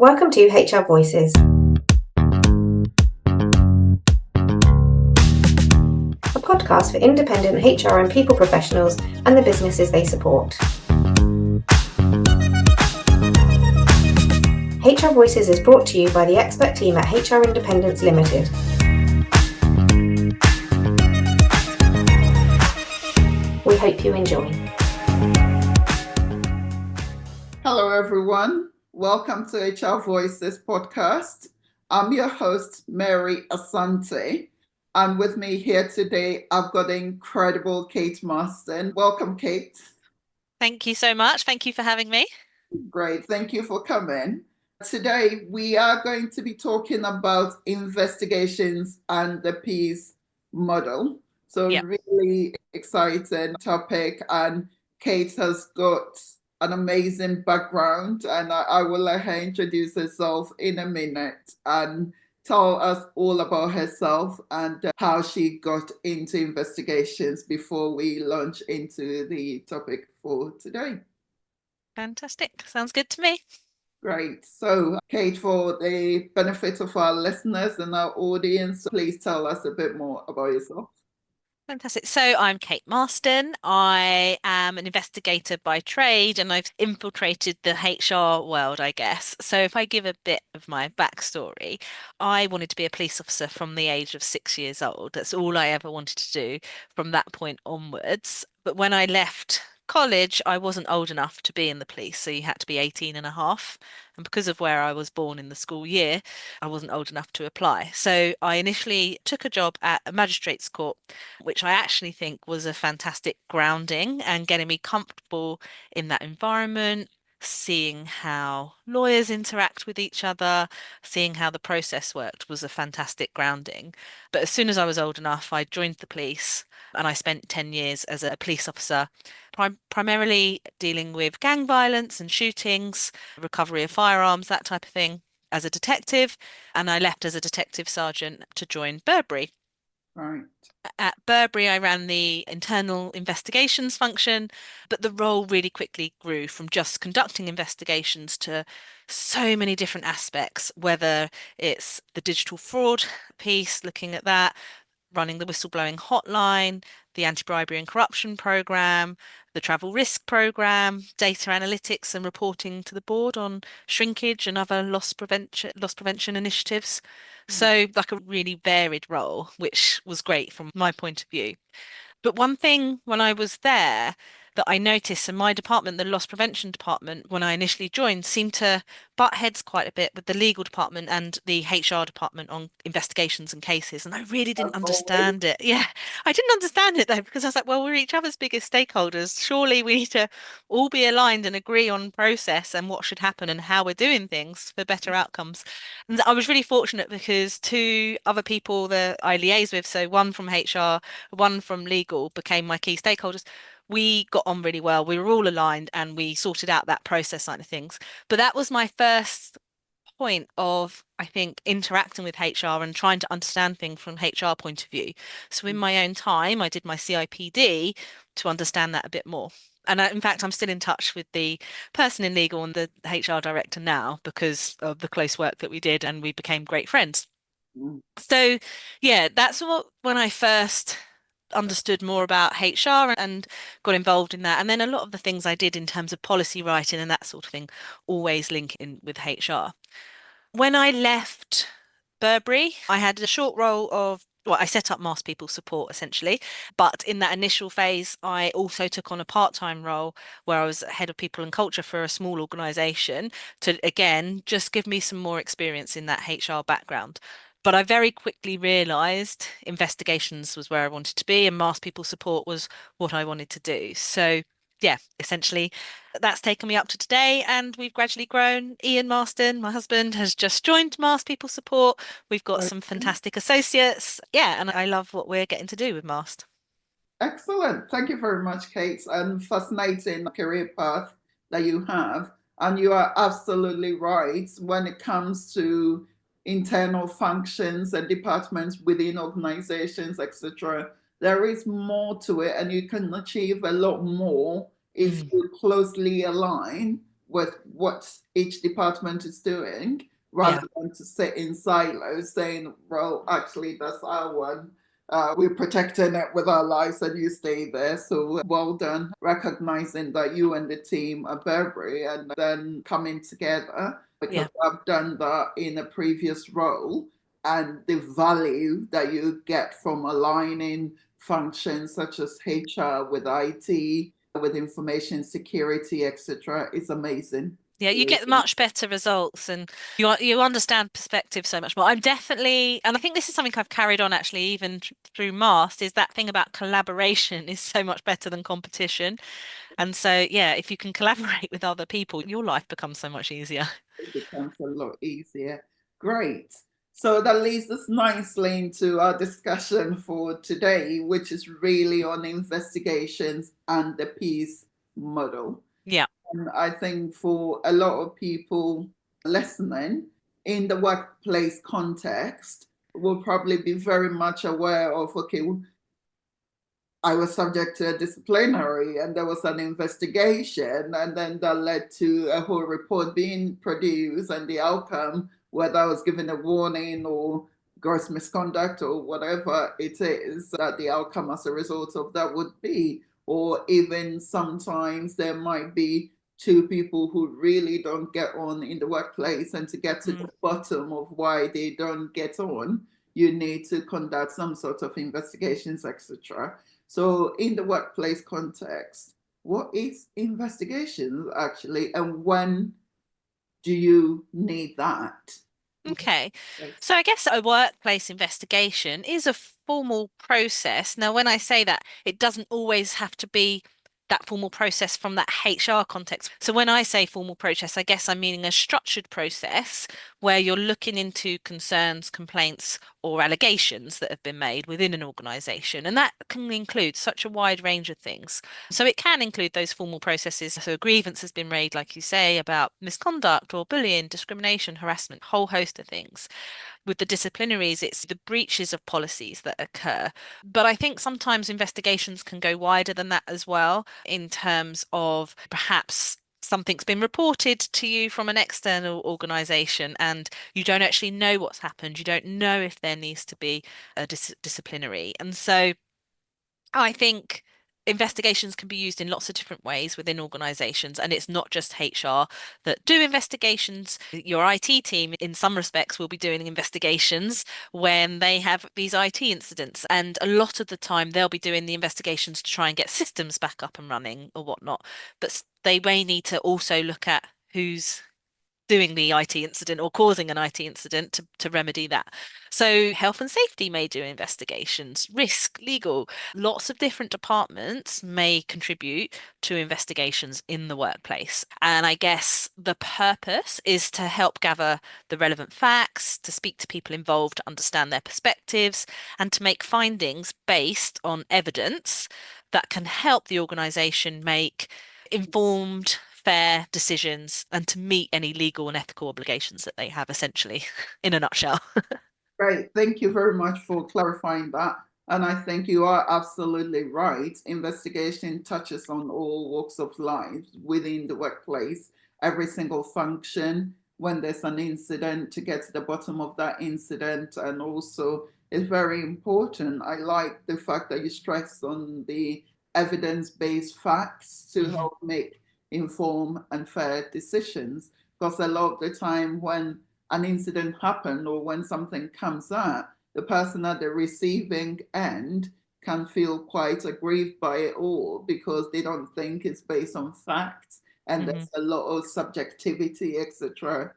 Welcome to HR Voices, a podcast for independent HR and people professionals and the businesses they support. HR Voices is brought to you by the expert team at HR Independence Limited. We hope you enjoy. Hello, everyone. Welcome to HR Voices podcast. I'm your host, Mary Asante. And with me here today, I've got the incredible Kate Marston. Welcome, Kate. Thank you so much. Thank you for having me. Great. Thank you for coming. Today, we are going to be talking about investigations and the peace model. So really exciting topic. And Kate has got an amazing background, and I will let her introduce herself in a minute and tell us all about herself and how she got into investigations before we launch into the topic for today. Fantastic. Sounds good to me. Great. So, Kate, for the benefit of our listeners and our audience, please tell us a bit more about yourself. Fantastic. So I'm Kate Marston. I am an investigator by trade and I've infiltrated the HR world, I guess. So if I give a bit of my backstory, I wanted to be a police officer from the age of 6 years old. That's all I ever wanted to do from that point onwards. But when I left college, I wasn't old enough to be in the police, so you had to be 18 and a half. And because of where I was born in the school year, I wasn't old enough to apply. So I initially took a job at a magistrate's court, which I actually think was a fantastic grounding and getting me comfortable in that environment, seeing how lawyers interact with each other, seeing how the process worked was a fantastic grounding. But as soon as I was old enough, I joined the police and I spent 10 years as a police officer, primarily dealing with gang violence and shootings, recovery of firearms, that type of thing, as a detective. And I left as a detective sergeant to join Burberry. Right. At Burberry, I ran the internal investigations function, but the role really quickly grew from just conducting investigations to so many different aspects, whether it's the digital fraud piece, looking at that, running the whistleblowing hotline, the anti-bribery and corruption program, the travel risk program, data analytics and reporting to the board on shrinkage and other loss prevention initiatives. So like a really varied role, which was great from my point of view. But one thing when I was there that I noticed in my department, the loss prevention department, when I initially joined, seemed to butt heads quite a bit with the legal department and the HR department on investigations and cases. And I really didn't understand it. Yeah, I didn't understand it though, because I was like, well, we're each other's biggest stakeholders. Surely we need to all be aligned and agree on process and what should happen and how we're doing things for better outcomes. And I was really fortunate because two other people that I liaise with, so one from HR, one from legal, became my key stakeholders. We got on really well. We were all aligned and we sorted out that process side of things. But that was my first point of, I think, interacting with HR and trying to understand things from HR point of view. So in my own time, I did my CIPD to understand that a bit more. And in fact, I'm still in touch with the person in legal and the HR director now because of the close work that we did, and we became great friends. So yeah, that's when I first understood more about HR and got involved in that. And then a lot of the things I did in terms of policy writing and that sort of thing always link in with HR. When I left Burberry, I had a short role of, well, I set up MaST People Support essentially, but in that initial phase, I also took on a part-time role where I was head of people and culture for a small organisation to, again, just give me some more experience in that HR background. But I very quickly realised investigations was where I wanted to be and MaST People Support was what I wanted to do. So yeah, essentially that's taken me up to today, and we've gradually grown. Ian Marston, my husband, has just joined MaST People Support. We've got some fantastic associates. Yeah, and I love what we're getting to do with MaST. Excellent. Thank you very much, Kate. And fascinating career path that you have. And you are absolutely right when it comes to internal functions and departments within organizations, etc. There is more to it, and you can achieve a lot more if you closely align with what each department is doing, rather than to sit in silos saying, well, actually, that's our one. We're protecting it with our lives and you stay there. So well done, recognizing that you and the team are Burberry and then coming together, because I've done that in a previous role, and the value that you get from aligning functions such as HR with IT, with information security, etc., is amazing. Yeah, you get much better results and you understand perspective so much more. I'm definitely, and I think this is something I've carried on actually even through MaST, is that thing about collaboration is so much better than competition. And so, yeah, if you can collaborate with other people, your life becomes so much easier. It becomes a lot easier. Great. So that leads us nicely into our discussion for today, which is really on investigations and the peace model. Yeah. And I think for a lot of people listening in the workplace context, will probably be very much aware of, okay, I was subject to a disciplinary and there was an investigation, and then that led to a whole report being produced, and the outcome, whether I was given a warning or gross misconduct or whatever it is, that the outcome as a result of that would be. Or even sometimes there might be two people who really don't get on in the workplace, and to get to the bottom of why they don't get on, you need to conduct some sort of investigations, etc. So in the workplace context, what is investigations actually, and when do you need that? Okay. So I guess a workplace investigation is a formal process. Now, when I say that, it doesn't always have to be that formal process from that HR context. So when I say formal process, I guess I'm meaning a structured process where you're looking into concerns, complaints, or allegations that have been made within an organization. And that can include such a wide range of things. So it can include those formal processes. So a grievance has been raised, like you say, about misconduct or bullying, discrimination, harassment, whole host of things. With the disciplinaries, it's the breaches of policies that occur. But I think sometimes investigations can go wider than that as well, in terms of perhaps something's been reported to you from an external organization and you don't actually know what's happened. You don't know if there needs to be a disciplinary. And so I think investigations can be used in lots of different ways within organizations, and it's not just HR that do investigations. Your IT team, in some respects, will be doing investigations when they have these IT incidents, and a lot of the time they'll be doing the investigations to try and get systems back up and running or whatnot. But they may need to also look at who's doing the IT incident or causing an IT incident to remedy that. So health and safety may do investigations, risk, legal, lots of different departments may contribute to investigations in the workplace. And I guess the purpose is to help gather the relevant facts, to speak to people involved to understand their perspectives, and to make findings based on evidence that can help the organisation make informed, fair decisions and to meet any legal and ethical obligations that they have, essentially, in a nutshell. Great. Thank you very much for clarifying that. And I think you are absolutely right. Investigation touches on all walks of life within the workplace, every single function. When there's an incident, to get to the bottom of that incident, and also it's very important. I like the fact that you stress on the evidence-based facts to help make informed and fair decisions. Because a lot of the time when an incident happened or when something comes up, the person at the receiving end can feel quite aggrieved by it all because they don't think it's based on facts, and there's a lot of subjectivity, etc.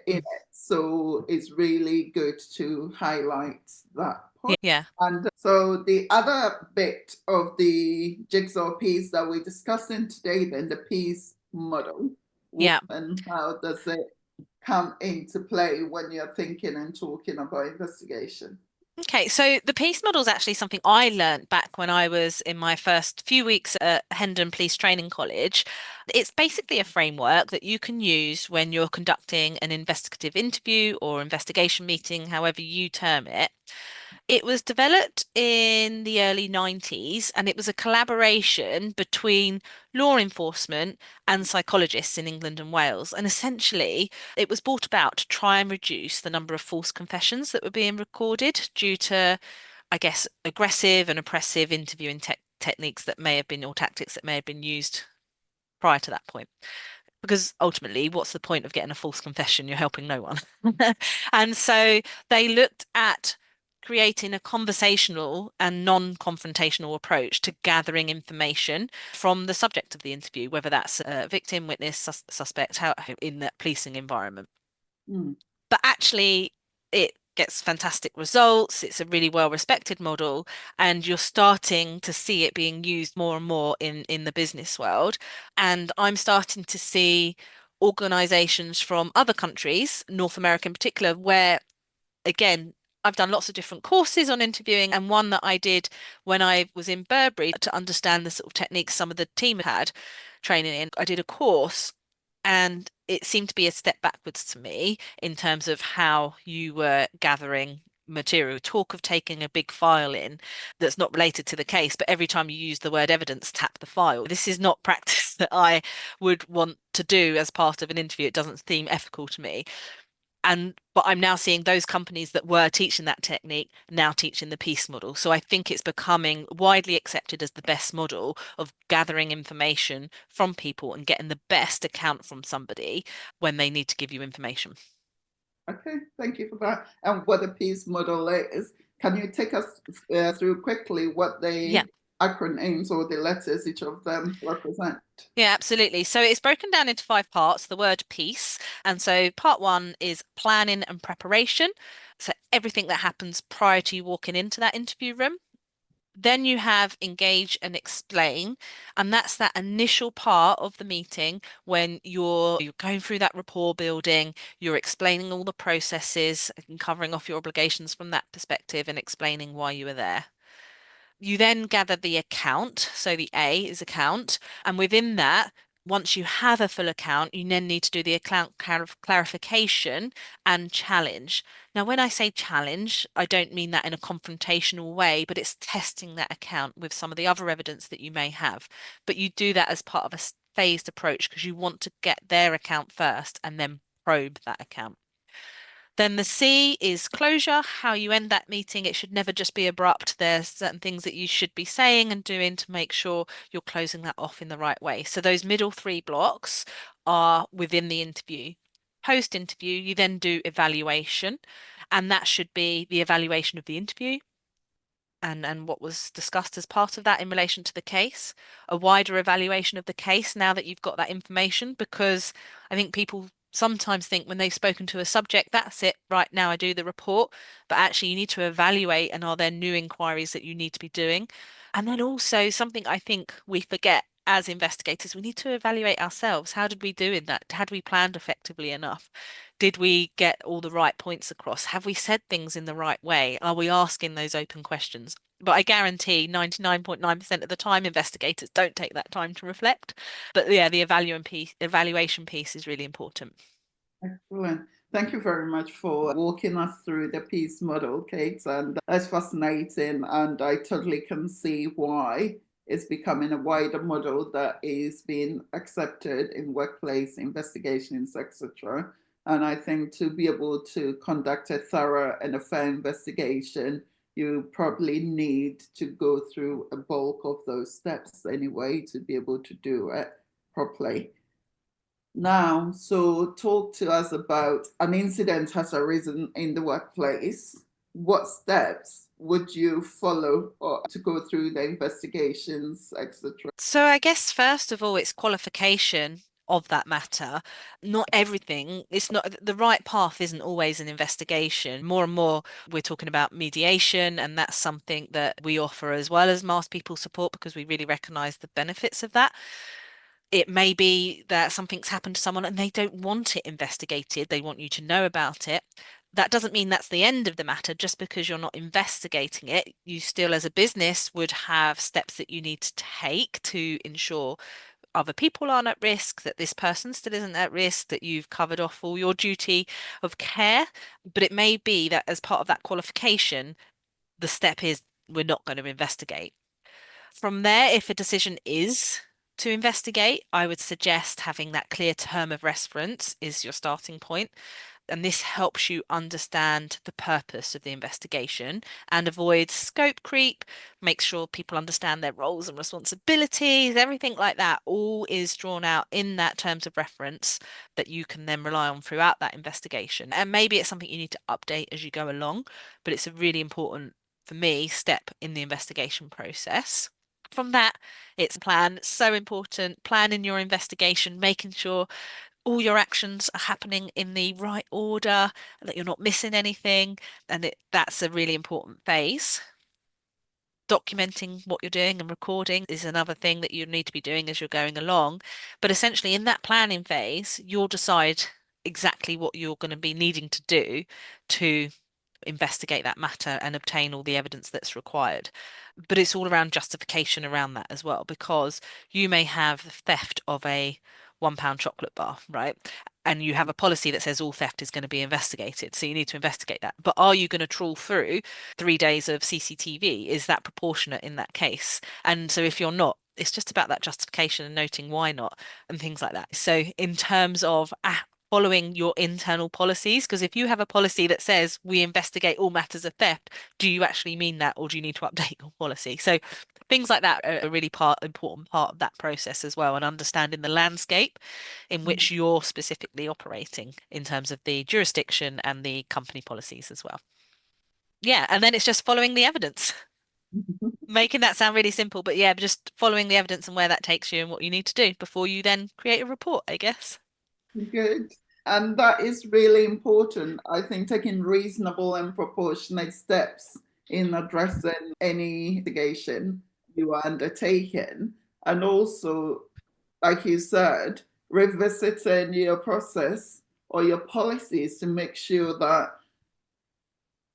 in it. So it's really good to highlight that point. Yeah. And so the other bit of the jigsaw piece that we're discussing today, then the peace model, Yeah. and how does it come into play when you're thinking and talking about investigation? Okay, so the peace model is actually something I learned back when I was in my first few weeks at Hendon Police Training College. It's basically a framework that you can use when you're conducting an investigative interview or investigation meeting, however you term it. It was developed in the early 90s and it was a collaboration between law enforcement and psychologists in England and Wales. And essentially, it was brought about to try and reduce the number of false confessions that were being recorded due to, I guess, aggressive and oppressive interviewing techniques that may have been, or tactics that may have been used prior to that point. Because ultimately, what's the point of getting a false confession? You're helping no one. And so they looked at creating a conversational and non-confrontational approach to gathering information from the subject of the interview, whether that's a victim, witness, suspect, in that policing environment. Mm. But actually, it gets fantastic results. It's a really well-respected model, and you're starting to see it being used more and more in the business world. And I'm starting to see organizations from other countries, North America in particular, where again, I've done lots of different courses on interviewing, and one that I did when I was in Burberry to understand the sort of techniques some of the team had training in. I did a course, and it seemed to be a step backwards to me in terms of how you were gathering material. Talk of taking a big file in that's not related to the case, but every time you use the word evidence, tap the file. This is not practice that I would want to do as part of an interview. It doesn't seem ethical to me. But I'm now seeing those companies that were teaching that technique now teaching the piece model. So I think it's becoming widely accepted as the best model of gathering information from people and getting the best account from somebody when they need to give you information. Okay, thank you for that. And what the piece model is, can you take us through quickly what the acronyms or the letters each of them represent? Yeah, absolutely. So it's broken down into 5 parts, the word piece. And so part 1 is planning and preparation. So everything that happens prior to you walking into that interview room. Then you have engage and explain, and that's that initial part of the meeting when you're going through that rapport building, you're explaining all the processes and covering off your obligations from that perspective and explaining why you were there. You then gather the account, so the A is account, and within that, once you have a full account, you then need to do the account clarification and challenge. Now, when I say challenge, I don't mean that in a confrontational way, but it's testing that account with some of the other evidence that you may have. But you do that as part of a phased approach because you want to get their account first and then probe that account. Then the C is closure, how you end that meeting. It should never just be abrupt. There's certain things that you should be saying and doing to make sure you're closing that off in the right way. So those middle 3 blocks are within the interview. Post-interview, you then do evaluation, and that should be the evaluation of the interview and what was discussed as part of that in relation to the case, a wider evaluation of the case now that you've got that information, because I think people sometimes think when they've spoken to a subject, that's it, right now I do the report, but actually you need to evaluate, and are there new inquiries that you need to be doing? And then also something I think we forget as investigators, we need to evaluate ourselves. How did we do in that? Had we planned effectively enough? Did we get all the right points across? Have we said things in the right way? Are we asking those open questions? But I guarantee 99.9% of the time, investigators don't take that time to reflect. But yeah, the evaluation piece is really important. Excellent. Thank you very much for walking us through the piece model, Kate. And that's fascinating. And I totally can see why it's becoming a wider model that is being accepted in workplace investigations, etc. And I think to be able to conduct a thorough and a fair investigation, you probably need to go through a bulk of those steps anyway to be able to do it properly. Now, so talk to us about an incident has arisen in the workplace. What steps would you follow or to go through the investigations, etc.? So I guess first of all, it's qualification of that matter. Not everything, it's not the right path isn't always an investigation. More and more, we're talking about mediation, and that's something that we offer as well as MaST People Support because we really recognize the benefits of that. It may be that something's happened to someone and they don't want it investigated. They want you to know about it. That doesn't mean that's the end of the matter. Just because you're not investigating it, you still, as a business, would have steps that you need to take to ensure other people aren't at risk, that this person still isn't at risk, that you've covered off all your duty of care. But it may be that as part of that qualification, the step is we're not going to investigate. From there, if a decision is to investigate, I would suggest having that clear term of reference is your starting point. And this helps you understand the purpose of the investigation and avoid scope creep, make sure people understand their roles and responsibilities, everything like that, all is drawn out in that terms of reference that you can then rely on throughout that investigation. And maybe it's something you need to update as you go along, but it's a really important, for me, step in the investigation process. From that, it's plan. So important. Planning your investigation, making sure all your actions are happening in the right order, that you're not missing anything, and that's a really important phase. Documenting what you're doing and recording is another thing that you need to be doing as you're going along. But essentially, in that planning phase, you'll decide exactly what you're going to be needing to do to investigate that matter and obtain all the evidence that's required. But it's all around justification around that as well, because you may have the theft of a £1 chocolate bar, right? And you have a policy that says all theft is going to be investigated. So you need to investigate that. But are you going to trawl through 3 days of CCTV? Is that proportionate in that case? And so if you're not, it's just about that justification and noting why not and things like that. So in terms of following your internal policies, because if you have a policy that says we investigate all matters of theft, do you actually mean that, or do you need to update your policy? So things like that are a really important part of that process as well, and understanding the landscape in which you're specifically operating in terms of the jurisdiction and the company policies as well. Yeah, and then it's just following the evidence. Making that sound really simple, but yeah, just following the evidence and where that takes you and what you need to do before you then create a report, I guess. Good. And that is really important. I think taking reasonable and proportionate steps in addressing any investigation you are undertaking. And also, like you said, revisiting your process or your policies to make sure that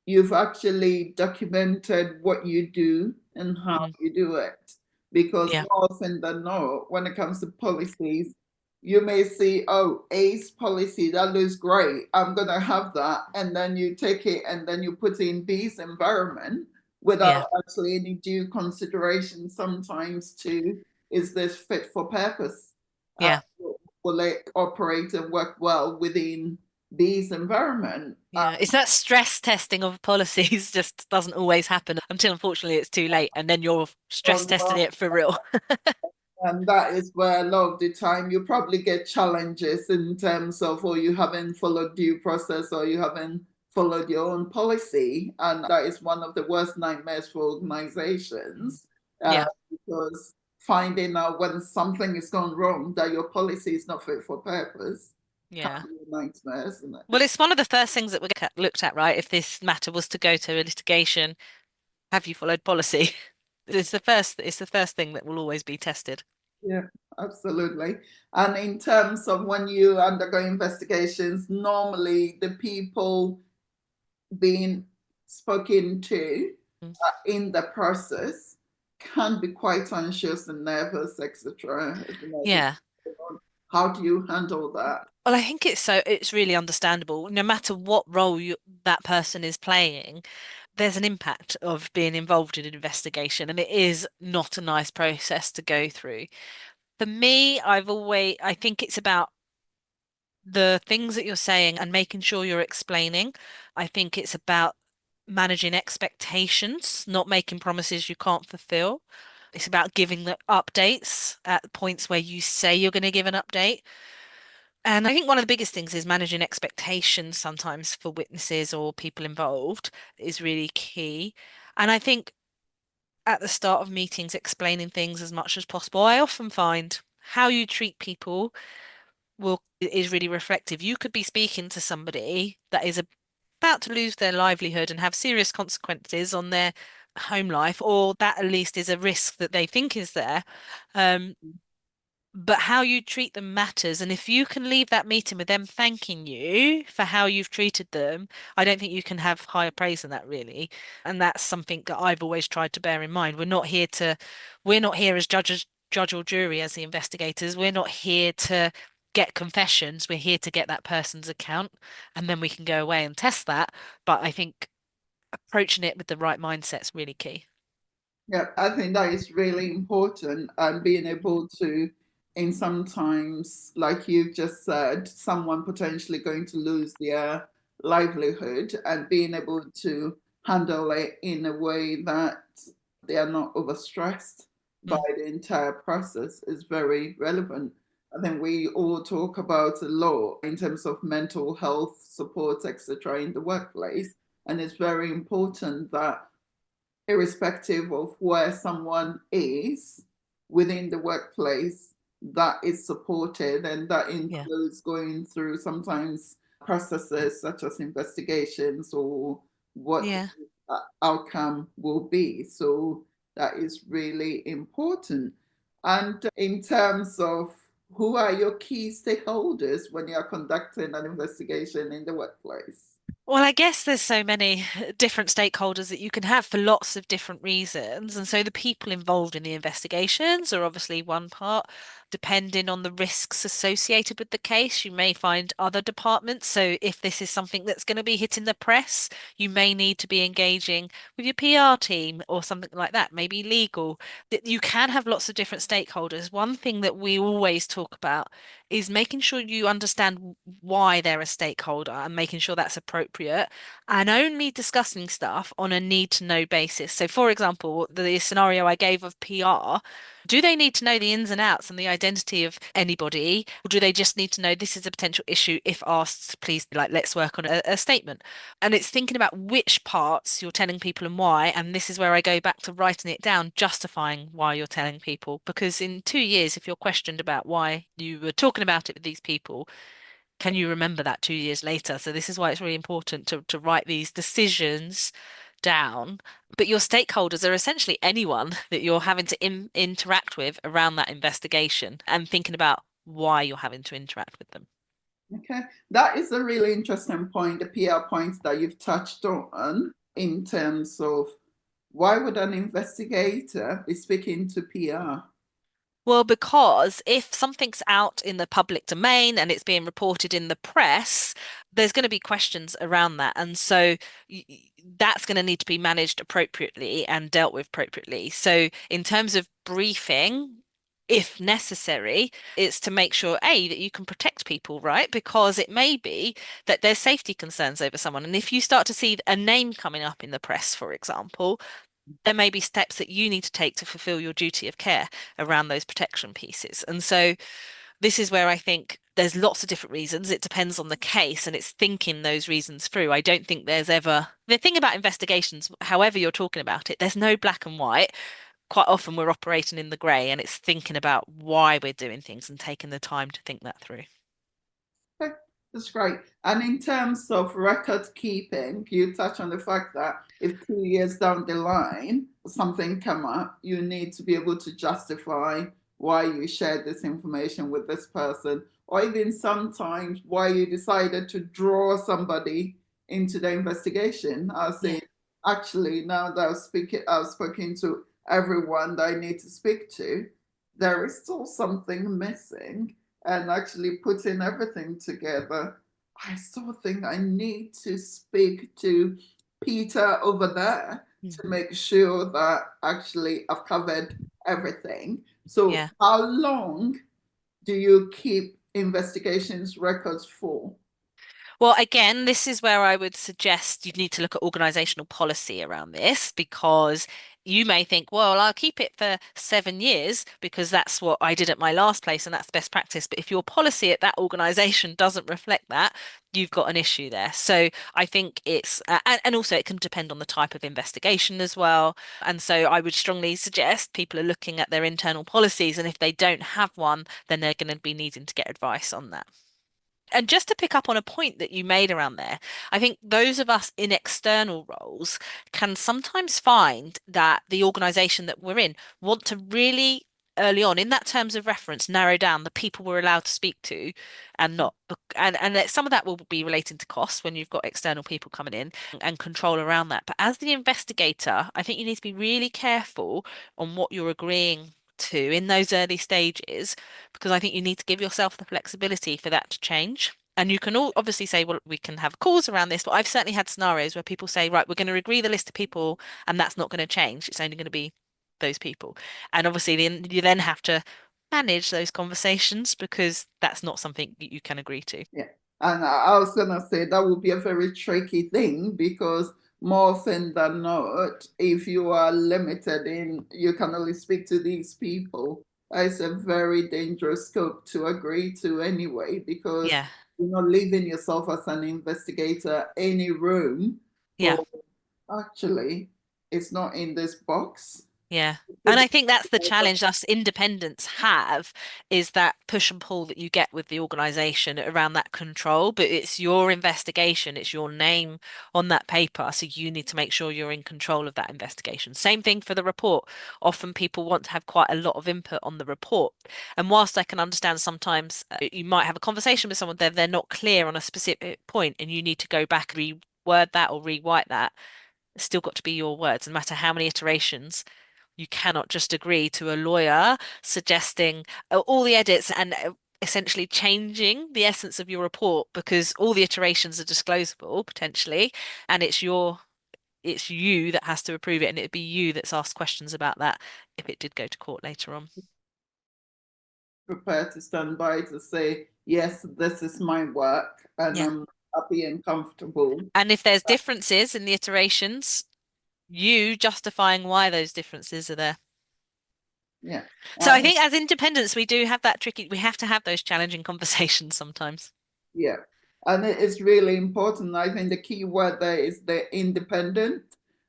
you've actually documented what you do and how you do it. Because Yeah. more often than not, when it comes to policies, you may see, oh, A's policy, that looks great. I'm going to have that. And then you take it and then you put in B's environment without actually any due consideration sometimes to, is this fit for purpose? Yeah. Will it operate and work well within B's environment? Yeah, it's that stress testing of policies just doesn't always happen until unfortunately it's too late, and then you're stress testing it for real. And that is where a lot of the time you probably get challenges in terms of, or you haven't followed due process or you haven't followed your own policy. And that is one of the worst nightmares for organizations. Yeah. Because finding out when something is gone wrong, that your policy is not fit for purpose, Yeah. can be a nightmare, isn't it? Well, it's one of the first things that we looked at, right? If this matter was to go to a litigation, have you followed policy? It's the first thing that will always be tested. Yeah, absolutely. And in terms of when you undergo investigations, normally the people being spoken to in the process can be quite anxious and nervous, etc. Yeah. How do you handle that? Well, I think it's really understandable. No matter what role that person is playing, there's an impact of being involved in an investigation, and it is not a nice process to go through. For me, I think it's about the things that you're saying and making sure you're explaining. I think it's about managing expectations, not making promises you can't fulfill. It's about giving the updates at the points where you say you're going to give an update. And I think one of the biggest things is managing expectations sometimes for witnesses or people involved is really key. And I think at the start of meetings, explaining things as much as possible. I often find how you treat people is really reflective. You could be speaking to somebody that is about to lose their livelihood and have serious consequences on their home life, or that at least is a risk that they think is there. But how you treat them matters. And if you can leave that meeting with them thanking you for how you've treated them, I don't think you can have higher praise than that, really. And that's something that I've always tried to bear in mind. We're not here as judge or jury as the investigators. We're not here to get confessions. We're here to get that person's account, and then we can go away and test that. But I think approaching it with the right mindset is really key. Yeah, I think that is really important, and being able to, in sometimes, like you've just said, someone potentially going to lose their livelihood, and being able to handle it in a way that they are not overstressed by the entire process is very relevant. I think we all talk about a lot in terms of mental health support, etc., in the workplace, and it's very important that irrespective of where someone is within the workplace, that is supported, and that Yeah. includes going through sometimes processes such as investigations or what Yeah. the outcome will be. So that is really important. And in terms of who are your key stakeholders when you are conducting an investigation in the workplace? Well, I guess there's so many different stakeholders that you can have for lots of different reasons. And so the people involved in the investigations are obviously one part. Depending on the risks associated with the case, you may find other departments. So if this is something that's going to be hitting the press, you may need to be engaging with your PR team or something like that, maybe legal. You can have lots of different stakeholders. One thing that we always talk about is making sure you understand why they're a stakeholder and making sure that's appropriate, and only discussing stuff on a need to know basis. So, for example, the scenario I gave of PR, do they need to know the ins and outs and the identity of anybody, or do they just need to know this is a potential issue? If asked, please, like, let's work on a statement. And it's thinking about which parts you're telling people and why. And this is where I go back to writing it down, justifying why you're telling people. Because in 2 years, if you're questioned about why you were talking about it with these people, can you remember that 2 years later? So this is why it's really important to write these decisions down. But your stakeholders are essentially anyone that you're having to interact with around that investigation, and thinking about why you're having to interact with them. Okay, that is a really interesting point, the PR point that you've touched on, in terms of why would an investigator be speaking to PR? Well, because if something's out in the public domain and it's being reported in the press, there's going to be questions around that. And so that's going to need to be managed appropriately and dealt with appropriately. So, in terms of briefing, if necessary, it's to make sure, A, that you can protect people, right? Because it may be that there's safety concerns over someone. And if you start to see a name coming up in the press, for example, there may be steps that you need to take to fulfill your duty of care around those protection pieces. And so this is where I think there's lots of different reasons. It depends on the case, and it's thinking those reasons through. I don't think there's ever the thing about investigations, however you're talking about it, there's no black and white. Quite often we're operating in the grey, and it's thinking about why we're doing things and taking the time to think that through. Okay, that's great. And in terms of record keeping, you touch on the fact that if 2 years down the line something come up, you need to be able to justify why you shared this information with this person, or even sometimes why you decided to draw somebody into the investigation. I was Yeah. saying, actually, now that I've spoken to everyone that I need to speak to, there is still something missing, and actually putting everything together, I still think I need to speak to Peter over there to make sure that actually I've covered everything. So, Yeah. how long do you keep investigations records for? Well, again, this is where I would suggest you need to look at organizational policy around this, because you may think, well, I'll keep it for 7 years because that's what I did at my last place and that's best practice. But if your policy at that organization doesn't reflect that, you've got an issue there. So I think and also it can depend on the type of investigation as well. And so I would strongly suggest people are looking at their internal policies, and if they don't have one, then they're going to be needing to get advice on that. And just to pick up on a point that you made around there, I think those of us in external roles can sometimes find that the organization that we're in want to really early on in that terms of reference narrow down the people we're allowed to speak to and not. And that some of that will be relating to costs when you've got external people coming in and control around that. But as the investigator, I think you need to be really careful on what you're agreeing to in those early stages, because I think you need to give yourself the flexibility for that to change. And you can all obviously say, well, we can have calls around this, but I've certainly had scenarios where people say, right, we're going to agree the list of people, and that's not going to change. It's only going to be those people. And obviously, then you then have to manage those conversations because that's not something that you can agree to. Yeah. And I was going to say that would be a very tricky thing because more often than not, if you are limited in, you can only speak to these people, it's a very dangerous scope to agree to anyway, because Yeah, you're not leaving yourself as an investigator any room yeah. for actually, it's not in this box. Yeah. And I think that's the challenge us independents have is that push and pull that you get with the organization around that control. But it's your investigation, it's your name on that paper. So you need to make sure you're in control of that investigation. Same thing for the report. Often people want to have quite a lot of input on the report. And whilst I can understand sometimes you might have a conversation with someone, they're not clear on a specific point and you need to go back and reword that or rewrite that. It's still got to be your words, no matter how many iterations you cannot just agree to a lawyer suggesting all the edits and essentially changing the essence of your report because all the iterations are disclosable potentially, and it's you that has to approve it, and it'd be you that's asked questions about that if it did go to court later on. Prepared to stand by to say, yes, this is my work and Yeah. I'm happy and comfortable. And if there's differences in the iterations, you justifying why those differences are there. Yeah. So I think as independents, we do have that tricky, we have to have those challenging conversations sometimes. Yeah. And it is really important. I think the key word there is the independent.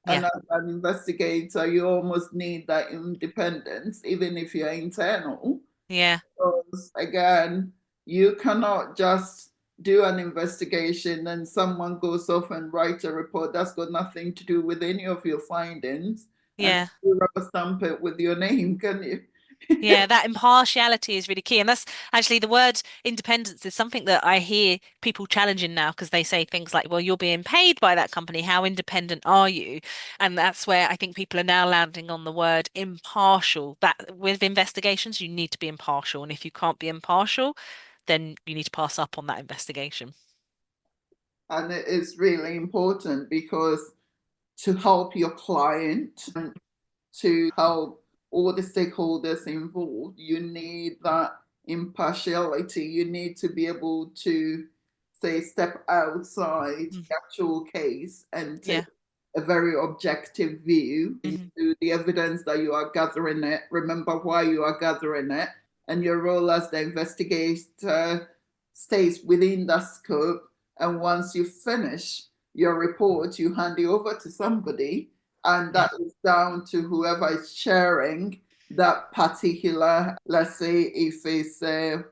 Yeah. And as an investigator, you almost need that independence, even if you're internal. Yeah. Because again, you cannot just do an investigation and someone goes off and writes a report that's got nothing to do with any of your findings and Yeah. you rubber stamp it with your name, can you? Yeah, that impartiality is really key. And that's actually the word independence is something that I hear people challenging now because they say things like, well, you're being paid by that company. How independent are you? And that's where I think people are now landing on the word impartial. That with investigations, you need to be impartial. And if you can't be impartial, then you need to pass up on that investigation. And it is really important because to help your client and to help all the stakeholders involved, you need that impartiality. You need to be able to say step outside Mm. the actual case and take Yeah. a very objective view Hmm. into the evidence that you are gathering it. Remember why you are gathering it, and your role as the investigator stays within that scope. And once you finish your report, you hand it over to somebody, and Yeah. that is down to whoever is sharing that particular, let's say, if it's a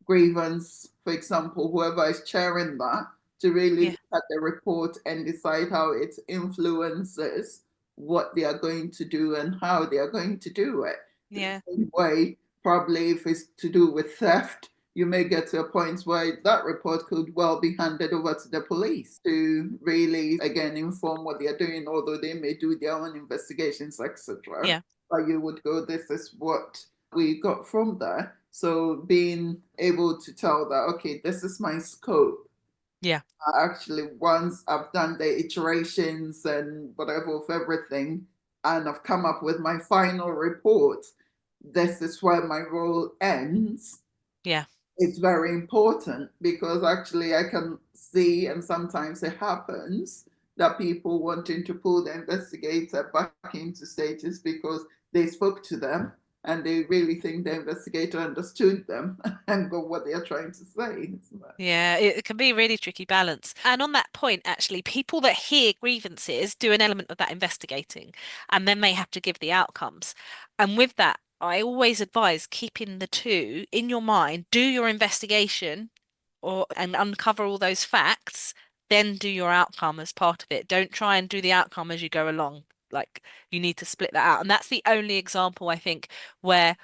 grievance, for example, whoever is chairing that, to really Yeah. look at the report and decide how it influences what they are going to do and how they are going to do it. The Yeah. same way, probably if it's to do with theft, you may get to a point where that report could well be handed over to the police to really, again, inform what they are doing, although they may do their own investigations, etc. Yeah. But you would go, this is what we got from there. So being able to tell that, okay, this is my scope. Yeah. Actually, once I've done the iterations and whatever of everything, and I've come up with my final report, this is where my role ends. Yeah. It's very important because actually I can see, and sometimes it happens, that people wanting to pull the investigator back into status because they spoke to them and they really think the investigator understood them and got what they are trying to say. Yeah, it can be a really tricky balance. And on that point, actually, people that hear grievances do an element of that investigating, and then they have to give the outcomes. And with that, I always advise keeping the two in your mind, do your investigation or and uncover all those facts, then do your outcome as part of it. Don't try and do the outcome as you go along. Like you need to split that out. And that's the only example I think where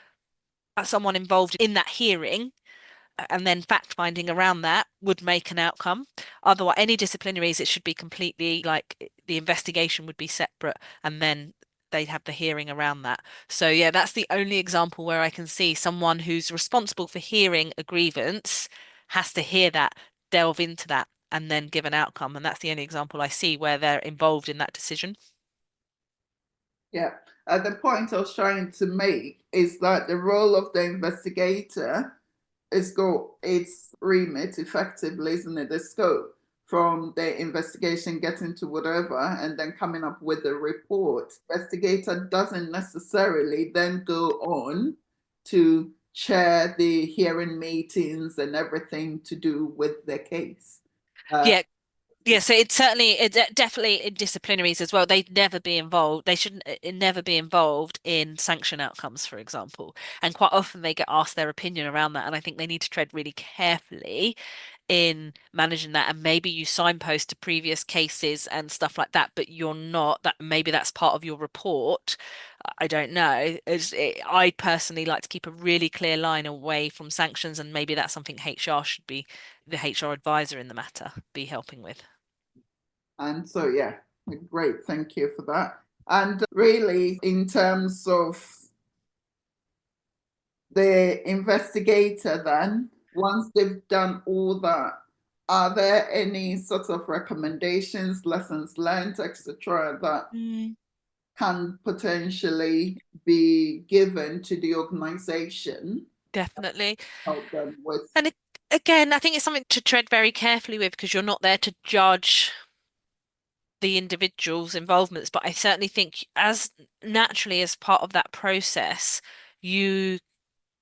someone involved in that hearing and then fact finding around that would make an outcome. Otherwise, any disciplinaries, it should be completely like the investigation would be separate and then they'd have the hearing around that. So, yeah, that's the only example where I can see someone who's responsible for hearing a grievance has to hear that, delve into that, and then give an outcome. And that's the only example I see where they're involved in that decision. Yeah. The point I was trying to make is that the role of the investigator is go its remit effectively, isn't it? The scope from the investigation getting to whatever and then coming up with a report. Investigator doesn't necessarily then go on to chair the hearing meetings and everything to do with the case. Yeah. Yeah, so definitely in disciplinaries as well. They'd never be involved. They shouldn't never be involved in sanction outcomes, for example. And quite often they get asked their opinion around that. And I think they need to tread really carefully in managing that. And maybe you signpost to previous cases and stuff like that, but you're not that. Maybe that's part of your report. I don't know. I personally like to keep a really clear line away from sanctions, and maybe that's something HR should be the HR advisor in the matter be helping with. And so, yeah, great. Thank you for that. And really, in terms of the investigator, then, once they've done all that, are there any sort of recommendations, lessons learned, etc., that can potentially be given to the organization? Definitely. Help them with. And again, I think it's something to tread very carefully with because you're not there to judge the individual's involvements. But I certainly think as naturally as part of that process, you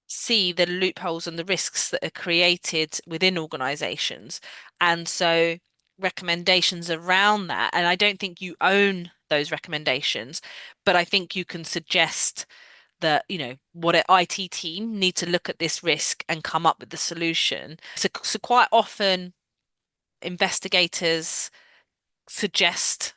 see the loopholes and the risks that are created within organizations. And so recommendations around that, and I don't think you own those recommendations, but I think you can suggest that, what an IT team need to look at this risk and come up with the solution. So quite often investigators suggest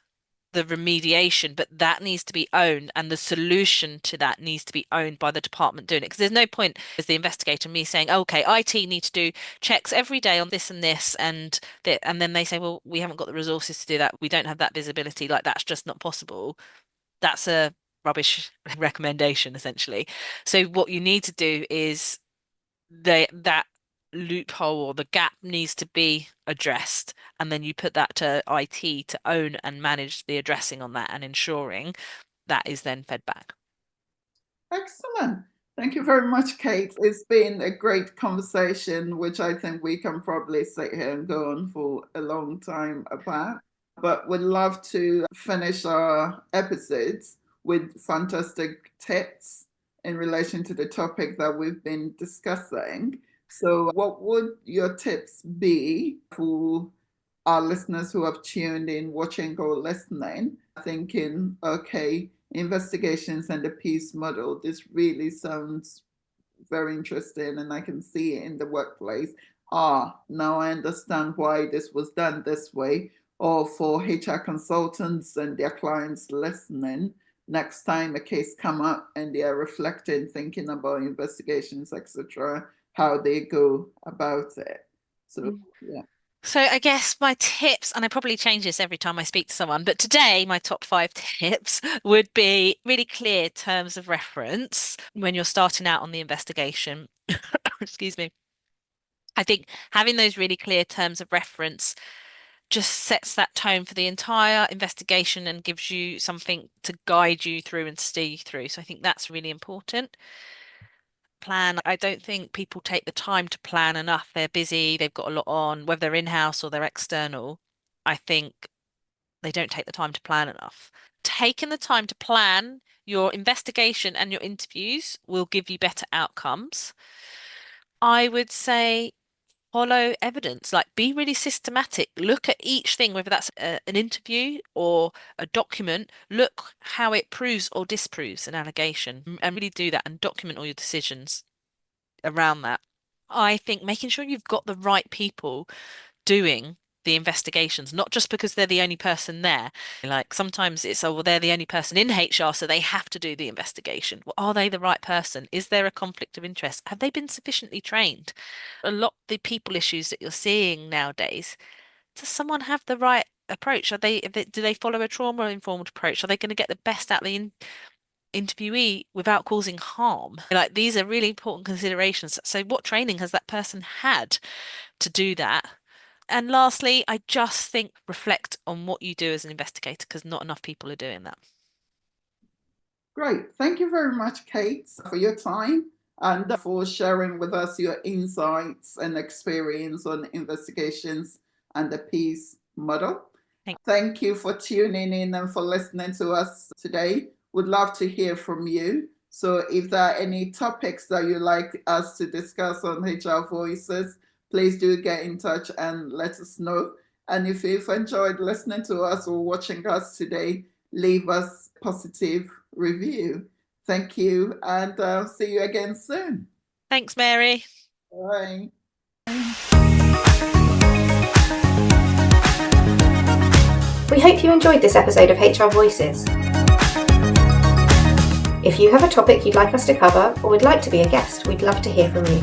the remediation, but that needs to be owned, and the solution to that needs to be owned by the department doing it. Because there's no point as the investigator me saying, okay, IT need to do checks every day on this and this, and then they say, well, we haven't got the resources to do that. We don't have that visibility. Like that's just not possible. That's a rubbish recommendation, essentially. So what you need to do is that loophole or the gap needs to be addressed, and then you put that to IT to own and manage the addressing on that and ensuring that is then fed back. Excellent. Thank you very much, Kate. It's been a great conversation, which I think we can probably sit here and go on for a long time about. But we'd love to finish our episodes with fantastic tips in relation to the topic that we've been discussing. So, what would your tips be for our listeners who have tuned in, watching, or listening, thinking, okay, investigations and the peace model, this really sounds very interesting and I can see it in the workplace. Now I understand why this was done this way. Or for HR consultants and their clients listening, next time a case come up and they are reflecting, thinking about investigations, etc., how they go about it. So, yeah. So I guess my tips, and I probably change this every time I speak to someone, but today my top 5 tips would be really clear terms of reference when you're starting out on the investigation. Excuse me. I think having those really clear terms of reference just sets that tone for the entire investigation and gives you something to guide you through and steer you through. So I think that's really important. Plan. I don't think people take the time to plan enough. They're busy, they've got a lot on, whether they're in-house or they're external. I think they don't take the time to plan enough. Taking the time to plan your investigation and your interviews will give you better outcomes. I would say follow evidence, like be really systematic. Look at each thing, whether that's an interview or a document, look how it proves or disproves an allegation and really do that and document all your decisions around that. I think making sure you've got the right people doing the investigations, not just because they're the only person there. Like sometimes it's, oh, well, they're the only person in HR, so they have to do the investigation. Well, are they the right person? Is there a conflict of interest? Have they been sufficiently trained? A lot of the people issues that you're seeing nowadays, does someone have the right approach? Do they follow a trauma-informed approach? Are they going to get the best out of interviewee without causing harm? Like, these are really important considerations. So what training has that person had to do that? And lastly, I just think reflect on what you do as an investigator, because not enough people are doing that. Great. Thank you very much, Kate, for your time and for sharing with us your insights and experience on investigations and the peace model. Thank you for tuning in and for listening to us today. Would love to hear from you. So if there are any topics that you'd like us to discuss on HR Voices, please do get in touch and let us know. And if you've enjoyed listening to us or watching us today, leave us a positive review. Thank you, and see you again soon. Thanks, Mary. Bye. We hope you enjoyed this episode of HR Voices. If you have a topic you'd like us to cover or would like to be a guest, we'd love to hear from you.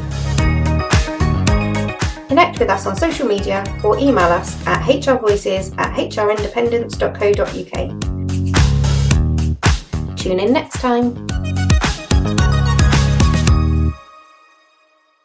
Connect with us on social media or email us at hrvoices@hrindependence.co.uk. Tune in next time.